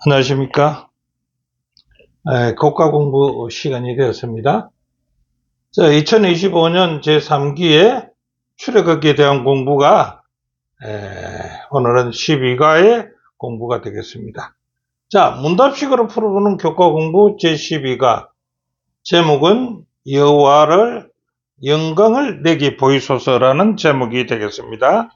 안녕하십니까. 국가 공부 시간이 되었습니다. 자, 2025년 제3기의 출애굽기에 대한 공부가 오늘은 12가의 공부가 되겠습니다. 자, 문답식으로 풀어보는 교과 공부 제12가 제목은 여호와를 영광을 내게 보이소서라는 제목이 되겠습니다.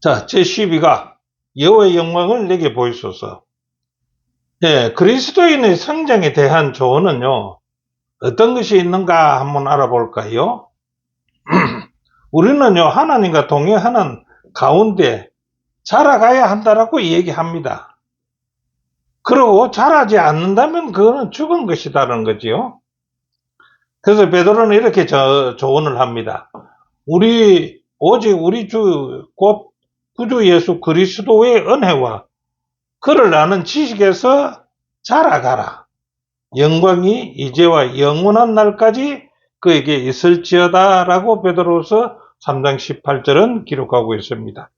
자, 제12가 여호와의 영광을 내게 보이소서. 그리스도인의 성장에 대한 조언은요, 어떤 것이 있는가 한번 알아볼까요? 우리는요, 하나님과 동행하는 가운데 자라가야 한다라고 얘기합니다. 그리고 자라지 않는다면 그거는 죽은 것이다라는 거지요. 그래서 베드로는 이렇게 조언을 합니다. 오직 우리 주 곧 구주 예수 그리스도의 은혜와 그를 아는 지식에서 자라가라. 영광이 이제와 영원한 날까지 그에게 있을지어다 라고 베드로서 3장 18절은 기록하고 있습니다.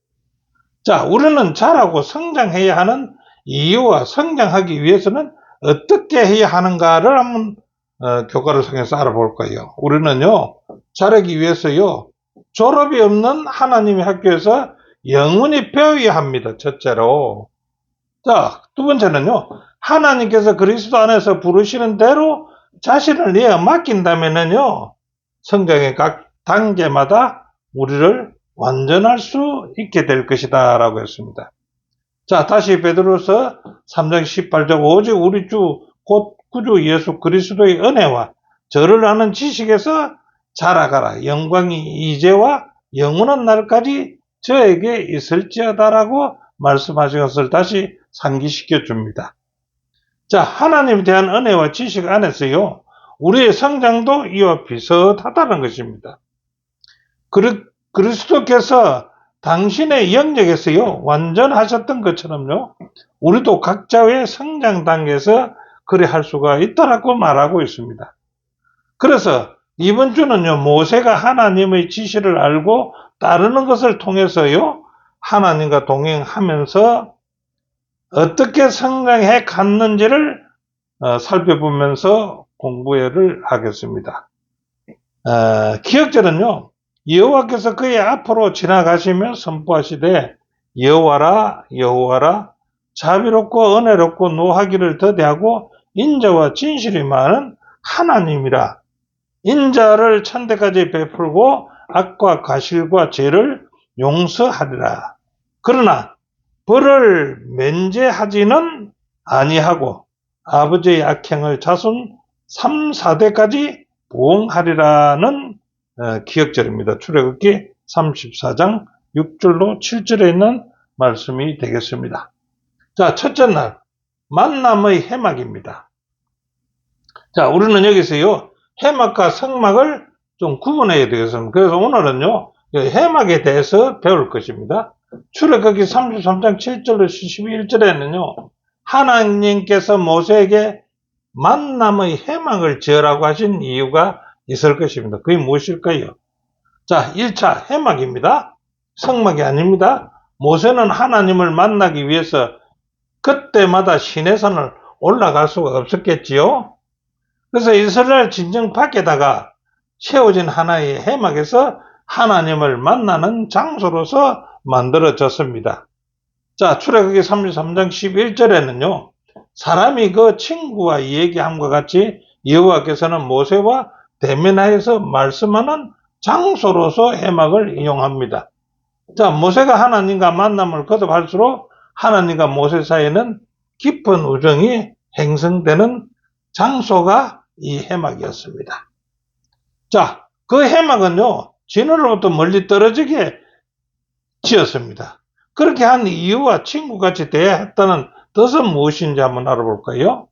자, 우리는 자라고 성장해야 하는 이유와 성장하기 위해서는 어떻게 해야 하는가를 한번 교과를 통해서 알아볼까요? 우리는요, 자라기 위해서요, 졸업이 없는 하나님의 학교에서 영원히 배워야 합니다. 첫째로. 자, 두 번째는요, 하나님께서 그리스도 안에서 부르시는 대로 자신을 내어 맡긴다면요, 성장의 각 단계마다 우리를 완전할 수 있게 될 것이다 라고 했습니다. 자, 다시 베드로서 3장 18절 오직 우리 주 곧 구주 예수 그리스도의 은혜와 저를 아는 지식에서 자라가라. 영광이 이제와 영원한 날까지 저에게 있을지어다라고 말씀하신 것을 다시 상기시켜 줍니다. 자, 하나님에 대한 은혜와 지식 안에서요, 우리의 성장도 이와 비슷하다는 것입니다. 그리스도께서 당신의 영역에서요, 완전하셨던 것처럼요, 우리도 각자의 성장 단계에서 그래 할 수가 있다라고 말하고 있습니다. 그래서 이번 주는요, 모세가 하나님의 지시를 알고 따르는 것을 통해서요, 하나님과 동행하면서 어떻게 성장해 갔는지를 살펴보면서 공부를 하겠습니다. 기억절은요, 여호와께서 그의 앞으로 지나가시며 선포하시되 여호와라 여호와라 자비롭고 은혜롭고 노하기를 더디하고 인자와 진실이 많은 하나님이라. 인자를 천대까지 베풀고 악과 가실과 죄를 용서하리라. 그러나 벌을 면제하지는 아니하고 아버지의 악행을 자손 3, 4대까지 보응하리라는 기억절입니다. 출애굽기 34장 6절로 7절에 있는 말씀이 되겠습니다. 자, 첫째 날 만남의 해막입니다. 자, 우리는 여기서요, 해막과 성막을 좀 구분해야 되겠습니다. 그래서 오늘은요, 해막에 대해서 배울 것입니다. 출애굽기 33장 7절로 11절에는요, 하나님께서 모세에게 만남의 해막을 지으라고 하신 이유가 있을 것입니다. 그게 무엇일까요? 자, 1차 해막입니다. 성막이 아닙니다. 모세는 하나님을 만나기 위해서 그때마다 시내산을 올라갈 수가 없었겠지요. 그래서 이스라엘 진정 밖에다가 세워진 하나의 해막에서 하나님을 만나는 장소로서 만들어졌습니다. 자, 출애굽기 33장 11절에는요, 사람이 그 친구와 얘기함과 같이 여호와께서는 모세와 대면하여서 말씀하는 장소로서 해막을 이용합니다. 자, 모세가 하나님과 만남을 거듭할수록 하나님과 모세 사이에는 깊은 우정이 형성되는 장소가 이 해막이었습니다. 자, 그 해막은요, 진으로부터 멀리 떨어지게 지었습니다. 그렇게 한 이유와 친구같이 대했다는 뜻은 무엇인지 한번 알아볼까요?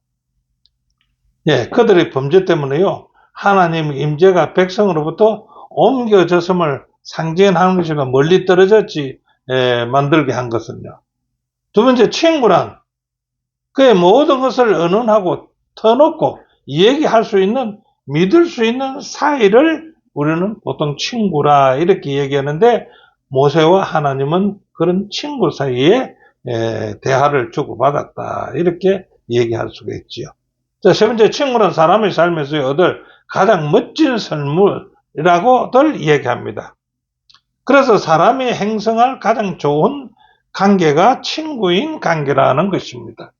그들의 범죄 때문에요, 하나님의 임재가 백성으로부터 옮겨졌음을 상징하는 것이고 멀리 떨어졌지 만들게 한 것은요. 두 번째, 친구란 그의 모든 것을 의논하고 터놓고 얘기할 수 있는, 믿을 수 있는 사이를 우리는 보통 친구라 이렇게 얘기하는데 모세와 하나님은 그런 친구 사이에 대화를 주고받았다 이렇게 얘기할 수가 있지요. 자, 세 번째, 친구는 사람의 삶에서 얻을 가장 멋진 선물이라고들 얘기합니다. 그래서 사람이 행성할 가장 좋은 관계가 친구인 관계라는 것입니다.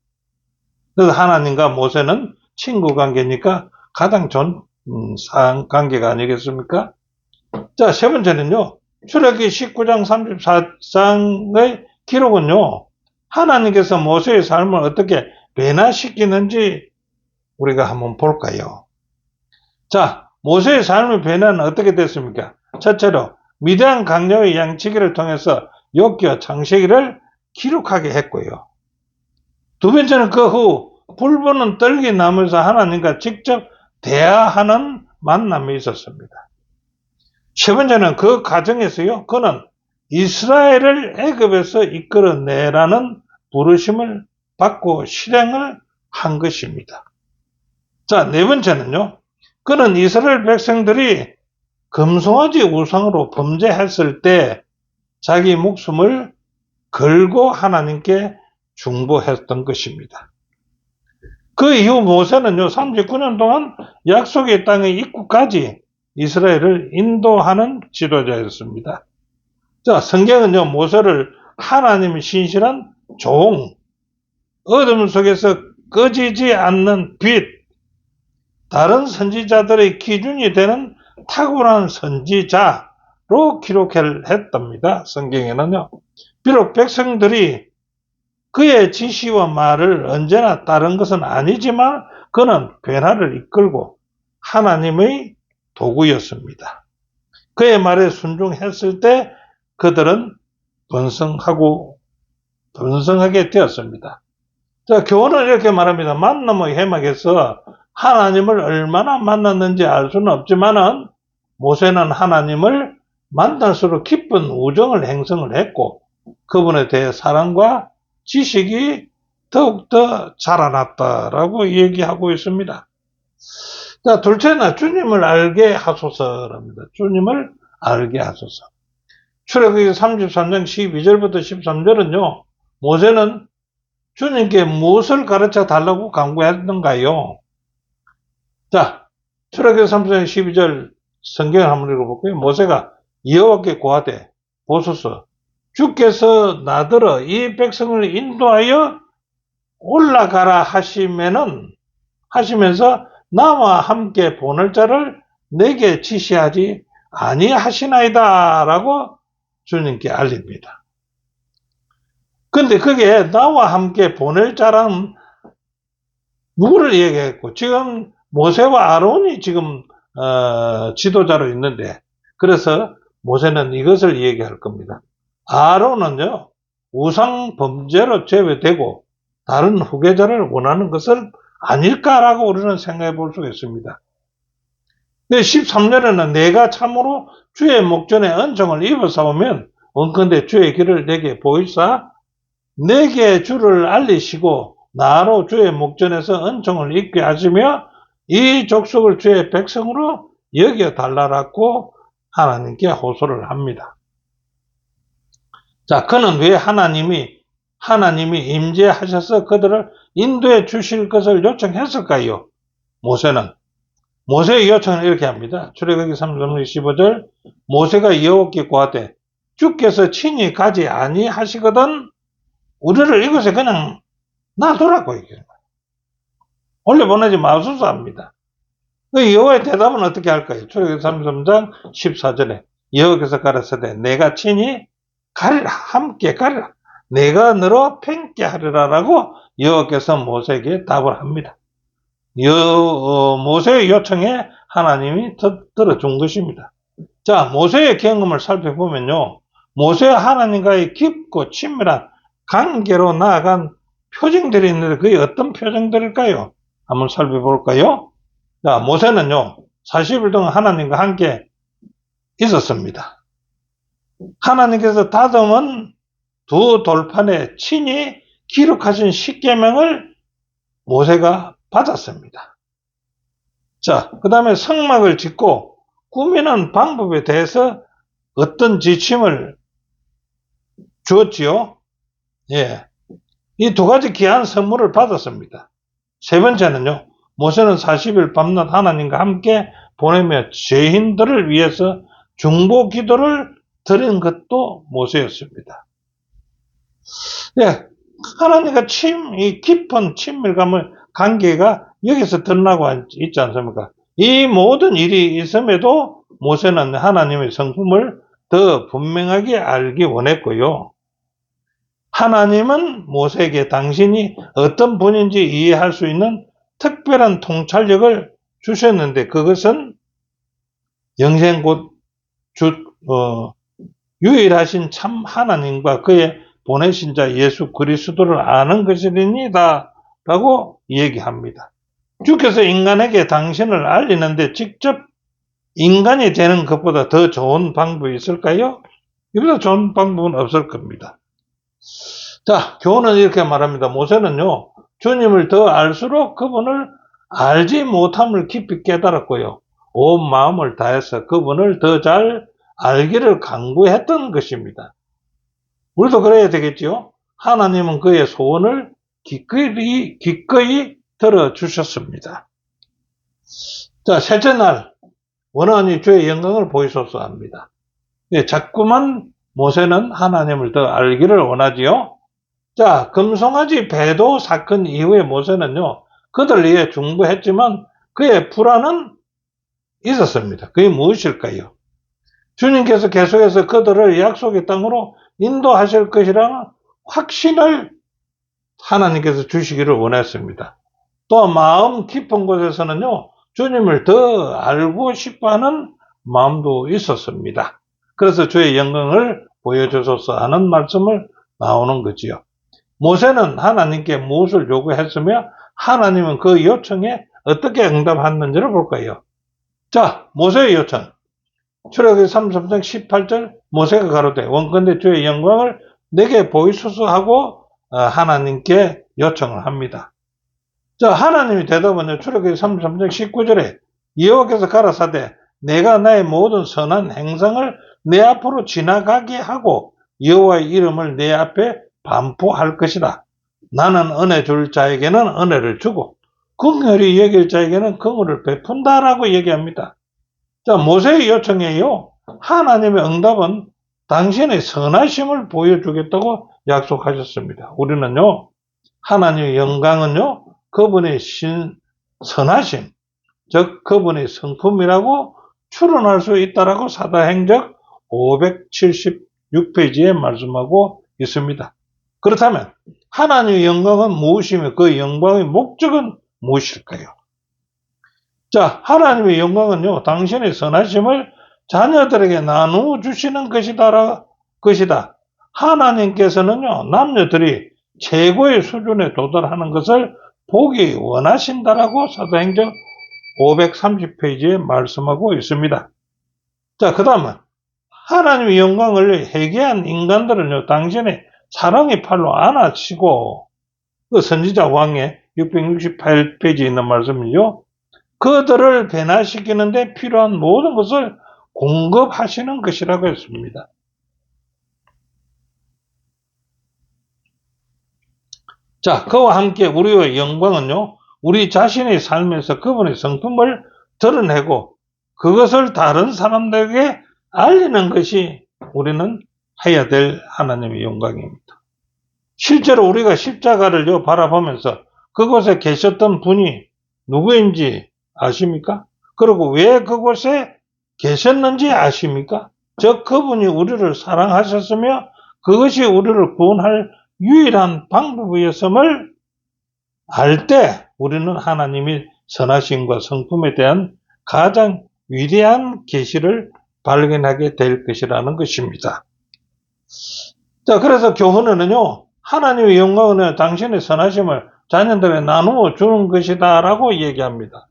그래서 하나님과 모세는 친구 관계니까 가장 좋은 관계가 아니겠습니까? 자, 세 번째는요. 출애굽기 19장 34장의 기록은요. 하나님께서 모세의 삶을 어떻게 변화시키는지 우리가 한번 볼까요? 자, 모세의 삶의 변화는 어떻게 됐습니까? 첫째로 미디안 강령의 양치기를 통해서 욥기와 창세기를 기록하게 했고요. 두 번째는 그 후 불보는 떨기 나무에서 하나님과 직접 대화하는 만남이 있었습니다. 세 번째는 그 과정에서요, 그는 이스라엘을 애굽에서 이끌어내라는 부르심을 받고 실행을 한 것입니다. 자, 네 번째는요, 그는 이스라엘 백성들이 금송아지 우상으로 범죄했을 때 자기 목숨을 걸고 하나님께 중보했던 것입니다. 그 이후 모세는요, 39년 동안 약속의 땅의 입구까지 이스라엘을 인도하는 지도자였습니다. 자, 성경은요, 모세를 하나님의 신실한 종, 어둠 속에서 꺼지지 않는 빛, 다른 선지자들의 기준이 되는 탁월한 선지자로 기록했답니다. 성경에는요. 비록 백성들이 그의 지시와 말을 언제나 따른 것은 아니지만 그는 변화를 이끌고 하나님의 도구였습니다. 그의 말에 순종했을 때 그들은 번성하게 되었습니다. 자, 교훈은 이렇게 말합니다. 만남의 해막에서 하나님을 얼마나 만났는지 알 수는 없지만은 모세는 하나님을 만날수록 깊은 우정을 형성을 했고 그분에 대해 사랑과 지식이 더욱더 자라났다라고 얘기하고 있습니다. 자, 둘째는 주님을 알게 하소서랍니다. 주님을 알게 하소서. 출애굽기 33장 12절부터 13절은요. 모세는 주님께 무엇을 가르쳐 달라고 간구했는가요? 자, 출애굽기 33장 12절 성경을 한번 읽어볼까요? 모세가 여호와께 고하되 보소서 주께서 나더러 이 백성을 인도하여 올라가라 하시면서 나와 함께 보낼 자를 내게 지시하지 아니하시나이다 라고 주님께 알립니다. 근데 그게 나와 함께 보낼 자란 누구를 얘기했고 지금 모세와 아론이 지금 지도자로 있는데 그래서 모세는 이것을 얘기할 겁니다. 아론은요 우상 범죄로 제외되고 다른 후계자를 원하는 것은 아닐까라고 우리는 생각해 볼 수가 있습니다. 13절에는 내가 참으로 주의 목전에 은총을 입어사오면 원컨대 주의 길을 내게 보이사 내게 주를 알리시고 나로 주의 목전에서 은총을 입게 하시며 이 족속을 주의 백성으로 여겨 달라라고 하나님께 호소를 합니다. 자, 그는 왜 하나님이 임재하셔서 그들을 인도해 주실 것을 요청했을까요? 모세의 요청은 이렇게 합니다. 출애굽기 3장 15절 모세가 여호와께 고하되 주께서 친히 가지 아니하시거든 우리를 이곳에 그냥 놔두라고 얘기해요. 올려보내지 마소서 합니다. 여호와의 대답은 어떻게 할까요? 출애굽기 33장 14절에 여호와께서 가라사대 내가 친히 가리라 함께 가리라 내가 너로 팽게 하리라라고 여호와께서 모세에게 답을 합니다. 모세의 요청에 하나님이 들어준 것입니다. 자, 모세의 경험을 살펴보면요. 모세와 하나님과의 깊고 친밀한 관계로 나아간 표징들이 있는데 그게 어떤 표징들일까요? 한번 살펴볼까요? 자, 모세는요. 40일 동안 하나님과 함께 있었습니다. 하나님께서 다듬은 두 돌판에 친히 기록하신 십계명을 모세가 받았습니다. 자, 그 다음에 성막을 짓고 꾸미는 방법에 대해서 어떤 지침을 주었지요? 예. 이 두 가지 귀한 선물을 받았습니다. 세 번째는요, 모세는 40일 밤낮 하나님과 함께 보내며 죄인들을 위해서 중보 기도를 드린 것도 모세였습니다. 예. 하나님과 이 깊은 친밀감의 관계가 여기서 드러나고 있지 않습니까? 이 모든 일이 있음에도 모세는 하나님의 성품을 더 분명하게 알기 원했고요. 하나님은 모세에게 당신이 어떤 분인지 이해할 수 있는 특별한 통찰력을 주셨는데 그것은 영생 곧 유일하신 참 하나님과 그의 보내신 자 예수 그리스도를 아는 것이니이다 라고 얘기합니다. 주께서 인간에게 당신을 알리는데 직접 인간이 되는 것보다 더 좋은 방법이 있을까요? 이보다 좋은 방법은 없을 겁니다. 자, 교훈은 이렇게 말합니다. 모세는요, 주님을 더 알수록 그분을 알지 못함을 깊이 깨달았고요. 온 마음을 다해서 그분을 더 잘 알기를 강구했던 것입니다. 우리도 그래야 되겠지요? 하나님은 그의 소원을 기꺼이 들어주셨습니다. 자, 셋째 날, 원하니 주의 영광을 보이소서 합니다. 예, 자꾸만 모세는 하나님을 더 알기를 원하지요? 자, 금송아지 배도 사건 이후에 모세는요, 그들 위해 중보했지만 그의 불안은 있었습니다. 그게 무엇일까요? 주님께서 계속해서 그들을 약속의 땅으로 인도하실 것이라는 확신을 하나님께서 주시기를 원했습니다. 또 마음 깊은 곳에서는요, 주님을 더 알고 싶어하는 마음도 있었습니다. 그래서 주의 영광을 보여주소서 하는 말씀을 나오는 거지요. 모세는 하나님께 무엇을 요구했으며 하나님은 그 요청에 어떻게 응답했는지를 볼까요? 자, 모세의 요청. 출애굽기 33장 18절 모세가 가로되 원컨대 주의 영광을 내게 보이소서 하고 하나님께 요청을 합니다. 자, 하나님이 대답은요. 출애굽기 33장 19절에 여호와께서 가라사대 내가 나의 모든 선한 행상을 내 앞으로 지나가게 하고 여호와의 이름을 내 앞에 반포할 것이다. 나는 은혜 줄 자에게는 은혜를 주고 긍휼히 여길 자에게는 긍휼을 베푼다라고 얘기합니다. 자, 모세의 요청에요. 하나님의 응답은 당신의 선하심을 보여주겠다고 약속하셨습니다. 우리는요. 하나님의 영광은요. 그분의 선하심, 즉 그분의 성품이라고 추론할 수 있다라고 사도행적 576페이지에 말씀하고 있습니다. 그렇다면 하나님의 영광은 무엇이며 그 영광의 목적은 무엇일까요? 자, 하나님의 영광은요, 당신의 선하심을 자녀들에게 나누어 주시는 것이다. 하나님께서는요, 남녀들이 최고의 수준에 도달하는 것을 보기 원하신다라고 사도행전 530페이지에 말씀하고 있습니다. 자, 그 다음은 하나님의 영광을 회개한 인간들은요, 당신의 사랑의 팔로 안아치고 그 선지자 왕의 668페이지에 있는 말씀이요. 그들을 변화시키는데 필요한 모든 것을 공급하시는 것이라고 했습니다. 자, 그와 함께 우리의 영광은요, 우리 자신의 삶에서 그분의 성품을 드러내고 그것을 다른 사람들에게 알리는 것이 우리는 해야 될 하나님의 영광입니다. 실제로 우리가 십자가를 바라보면서 그곳에 계셨던 분이 누구인지 아십니까? 그리고 왜 그곳에 계셨는지 아십니까? 즉 그분이 우리를 사랑하셨으며 그것이 우리를 구원할 유일한 방법이었음을 알 때 우리는 하나님의 선하심과 성품에 대한 가장 위대한 계시를 발견하게 될 것이라는 것입니다. 자, 그래서 교훈은요, 하나님의 영광은 당신의 선하심을 자녀들에게 나누어 주는 것이다 라고 얘기합니다.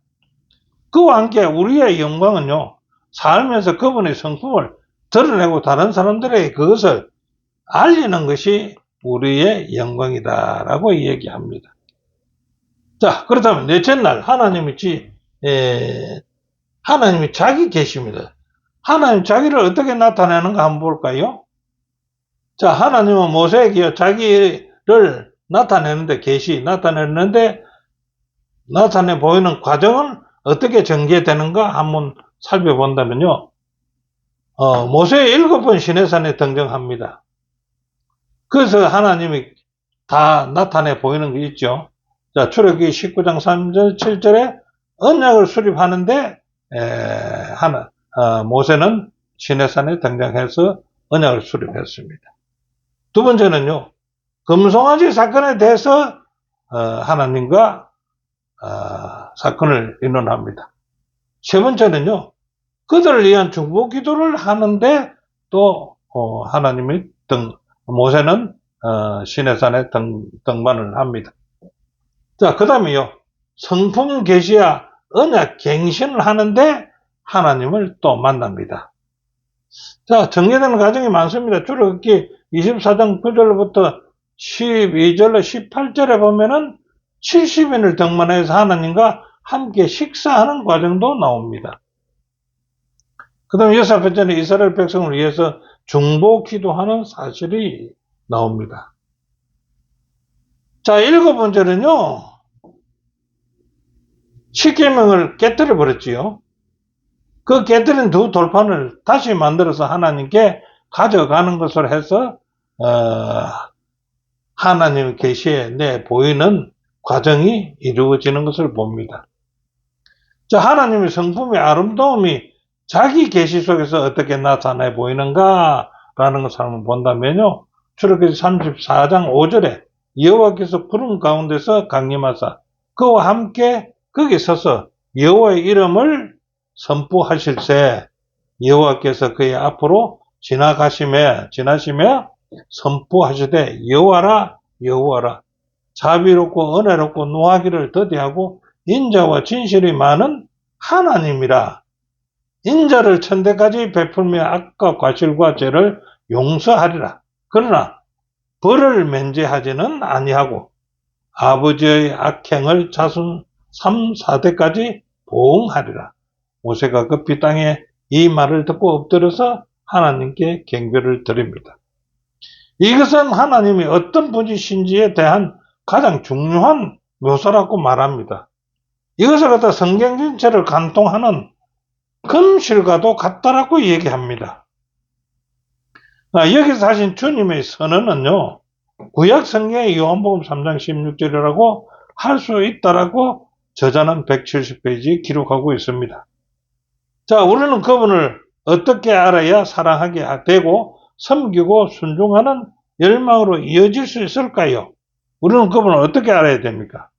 그와 함께 우리의 영광은요, 살면서 그분의 성품을 드러내고 다른 사람들에게 그것을 알리는 것이 우리의 영광이다 라고 얘기합니다. 자, 그렇다면 넷째 날 하나님이 하나님이 자기 계십니다. 하나님 자기를 어떻게 나타내는가 한번 볼까요? 자, 하나님은 모세에게 자기를 나타내는데 나타내 보이는 과정은 어떻게 전개되는가 한번 살펴본다면요. 모세 7번 시내산에 등장합니다. 그래서 하나님이 다 나타내 보이는 게 있죠. 자, 출애굽기 19장 3절 7절에 언약을 수립하는데 모세는 시내산에 등장해서 언약을 수립했습니다. 두 번째는요, 금송아지 사건에 대해서 하나님과 사건을 의논합니다. 세 번째는요, 그들을 위한 중보 기도를 하는데 또 하나님이 모세는 시내산에 등반을 합니다. 자, 그 다음에요, 성품 계시야 언약 갱신을 하는데 하나님을 또 만납니다. 자, 정리되는 과정이 많습니다. 출애굽기 24장 9절부터 12절, 18절에 보면은 70인을 등반해서 하나님과 함께 식사하는 과정도 나옵니다. 그 다음에 6번째는 이스라엘 백성을 위해서 중보 기도하는 사실이 나옵니다. 자, 7번째는요, 십계명을 깨뜨려 버렸지요. 그 깨뜨린 두 돌판을 다시 만들어서 하나님께 가져가는 것을 해서 하나님의 계시에 내 보이는 과정이 이루어지는 것을 봅니다. 자, 하나님의 성품의 아름다움이 자기 계시 속에서 어떻게 나타내 보이는가라는 것을 한번 본다면요. 출애굽기 34장 5절에 여호와께서 구름 가운데서 강림하사 그와 함께 거기 서서 여호와의 이름을 선포하실세 여호와께서 그의 앞으로 지나시며 선포하시되 여호와라 여호와라 자비롭고 은혜롭고 노하기를 더디하고 인자와 진실이 많은 하나님이라. 인자를 천대까지 베풀며 악과 과실과 죄를 용서하리라. 그러나 벌을 면제하지는 아니하고 아버지의 악행을 자손 3, 4대까지 보응하리라. 모세가 급히 땅에 이 말을 듣고 엎드려서 하나님께 경배를 드립니다. 이것은 하나님이 어떤 분이신지에 대한 가장 중요한 묘사라고 말합니다. 이것을 갖다 성경 전체를 관통하는 금실과도 같다라고 얘기합니다. 여기서 하신 주님의 선언은요, 구약 성경의 요한복음 3장 16절이라고 할 수 있다라고 저자는 170페이지 기록하고 있습니다. 자, 우리는 그분을 어떻게 알아야 사랑하게 되고 섬기고 순종하는 열망으로 이어질 수 있을까요? 우리는 그분을 어떻게 알아야 됩니까?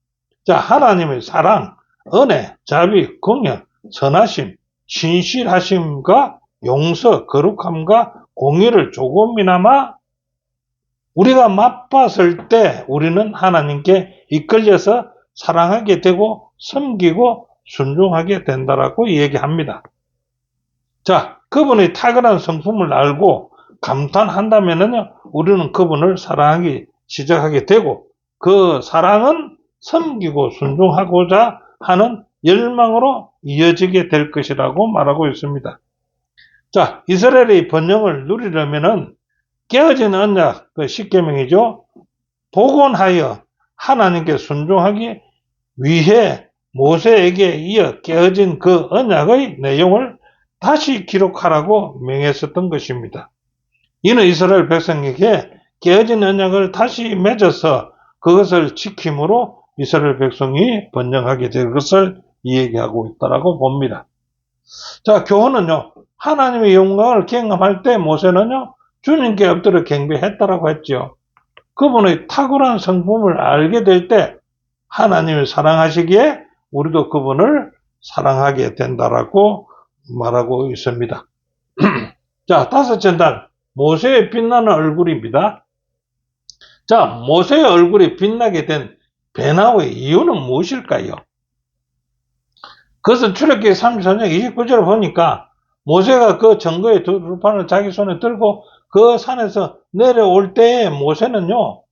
자, 하나님의 사랑, 은혜, 자비, 공연, 선하심, 신실하심과 용서, 거룩함과 공의를 조금이나마 우리가 맛봤을 때 우리는 하나님께 이끌려서 사랑하게 되고 섬기고 순종하게 된다라고 얘기합니다. 자, 그분의 탁월한 성품을 알고 감탄한다면요, 우리는 그분을 사랑하기 시작하게 되고 그 사랑은 섬기고 순종하고자 하는 열망으로 이어지게 될 것이라고 말하고 있습니다. 자, 이스라엘의 번영을 누리려면은 깨어진 언약, 그 십계명이죠. 복원하여 하나님께 순종하기 위해 모세에게 이어 깨어진 그 언약의 내용을 다시 기록하라고 명했었던 것입니다. 이는 이스라엘 백성에게 깨어진 언약을 다시 맺어서 그것을 지킴으로 이스라엘 백성이 번영하게 될 것을 이야기하고 있다고 봅니다. 자, 교훈은요, 하나님의 영광을 경험할 때 모세는요, 주님께 엎드려 경배했다라고 했죠. 그분의 탁월한 성품을 알게 될 때 하나님을 사랑하시기에 우리도 그분을 사랑하게 된다라고 말하고 있습니다. 자, 다섯째 날, 모세의 빛나는 얼굴입니다. 자, 모세의 얼굴이 빛나게 된 변화의 이유는 무엇일까요? 그것은 출애굽기 33장 29절을 보니까 모세가 그 증거의 두 돌판을 자기 손에 들고 그 산에서 내려올 때에 모세는요,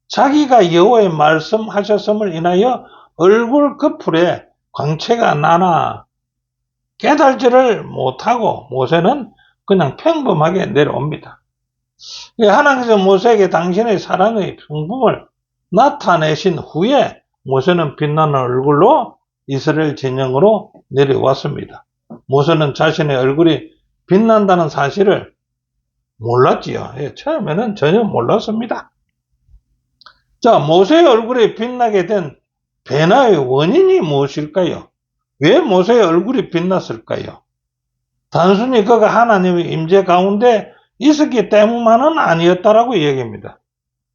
자기가 여호와의 말씀하셨음을 인하여 얼굴 끝풀에 광채가 나나 깨달지를 못하고 모세는 그냥 평범하게 내려옵니다. 하나님께서 모세에게 당신의 사랑의 성품을 나타내신 후에 모세는 빛나는 얼굴로 이스라엘 진영으로 내려왔습니다. 모세는 자신의 얼굴이 빛난다는 사실을 몰랐지요. 처음에는 전혀 몰랐습니다. 자, 모세의 얼굴이 빛나게 된 변화의 원인이 무엇일까요? 왜 모세의 얼굴이 빛났을까요? 단순히 그가 하나님의 임재 가운데 있었기 때문만은 아니었다라고 얘기합니다.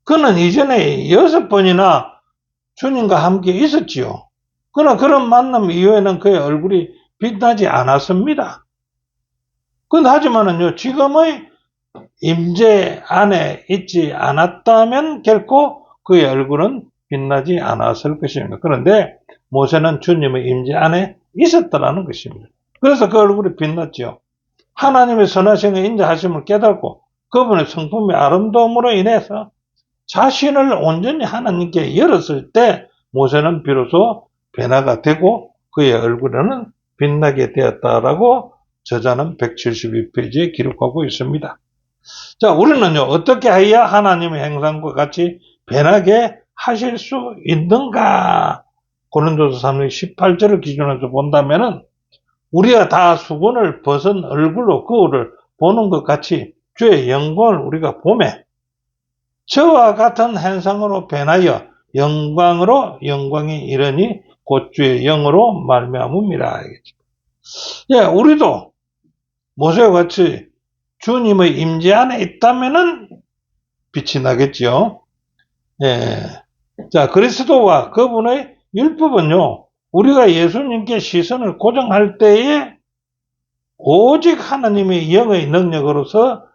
그는 이전에 6번이나 주님과 함께 있었지요. 그러나 그런 만남 이후에는 그의 얼굴이 빛나지 않았습니다. 하지만은요, 지금의 임재 안에 있지 않았다면 결코 그의 얼굴은 빛나지 않았을 것입니다. 그런데 모세는 주님의 임재 안에 있었다라는 것입니다. 그래서 그 얼굴이 빛났죠. 하나님의 선하심과 인자하심을 깨닫고 그분의 성품의 아름다움으로 인해서 자신을 온전히 하나님께 열었을 때 모세는 비로소 변화가 되고 그의 얼굴에는 빛나게 되었다라고 저자는 172페이지에 기록하고 있습니다. 자, 우리는요, 어떻게 해야 하나님의 행상과 같이 변하게 하실 수 있는가? 고린도서 3장 18절을 기준으로 본다면은 우리가 다 수건을 벗은 얼굴로 거울을 보는 것 같이 주의 영광을 우리가 보매 저와 같은 행상으로 변하여 영광으로 영광이 이르니 곧 주의 영으로 말미암음이라. 우리도 모세와 같이 주님의 임재 안에 있다면은 빛이 나겠죠. 자, 그리스도와 그분의 율법은요, 우리가 예수님께 시선을 고정할 때에 오직 하나님의 영의 능력으로서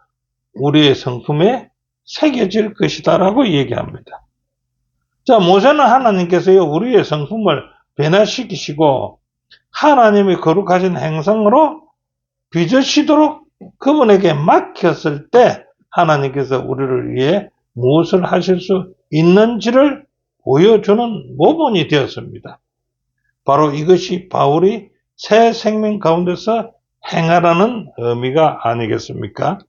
우리의 성품에 새겨질 것이다라고 얘기합니다. 자, 모세는 하나님께서요, 우리의 성품을 변화시키시고 하나님의 거룩하신 행성으로 빚으시도록 그분에게 맡겼을 때 하나님께서 우리를 위해 무엇을 하실 수 있는지를 보여주는 모본이 되었습니다. 바로 이것이 바울이 새 생명 가운데서 행하라는 의미가 아니겠습니까?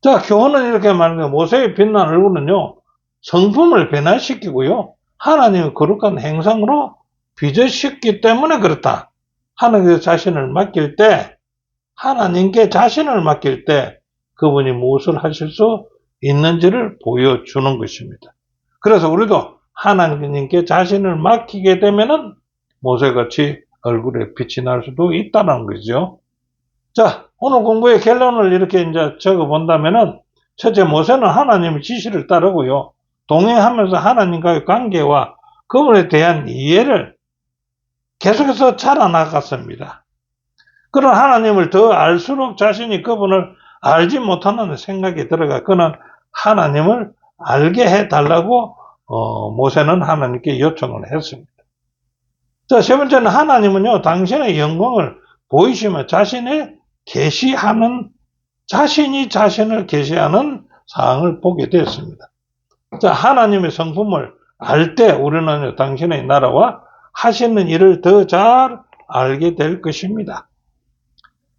자, 교훈은 이렇게 말합니다. 모세의 빛난 얼굴은요, 성품을 변화시키고요, 하나님의 거룩한 행상으로 빚으셨기 때문에 그렇다. 하나님께서 자신을 맡길 때, 하나님께 자신을 맡길 때 그분이 무엇을 하실 수 있는지를 보여주는 것입니다. 그래서 우리도 하나님께 자신을 맡기게 되면은 모세같이 얼굴에 빛이 날 수도 있다는 거죠. 자, 오늘 공부의 결론을 이렇게 이제 적어 본다면은 첫째, 모세는 하나님의 지시를 따르고요, 동행하면서 하나님과의 관계와 그분에 대한 이해를 계속해서 자라나갔습니다. 그런 하나님을 더 알수록 자신이 그분을 알지 못하는 생각이 들어가 그는 하나님을 알게 해달라고 모세는 하나님께 요청을 했습니다. 자, 세 번째는 하나님은요, 당신의 영광을 보이시며 자신이 자신을 계시하는 사항을 보게 되었습니다. 자, 하나님의 성품을 알 때 우리는 당신의 나라와 하시는 일을 더 잘 알게 될 것입니다.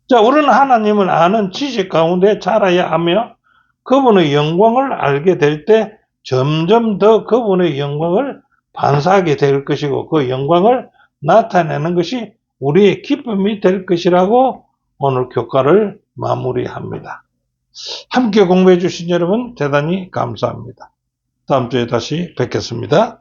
자, 우리는 하나님을 아는 지식 가운데 자라야 하며 그분의 영광을 알게 될 때 점점 더 그분의 영광을 반사하게 될 것이고 그 영광을 나타내는 것이 우리의 기쁨이 될 것이라고 오늘 교과를 마무리합니다. 함께 공부해 주신 여러분 대단히 감사합니다. 다음 주에 다시 뵙겠습니다.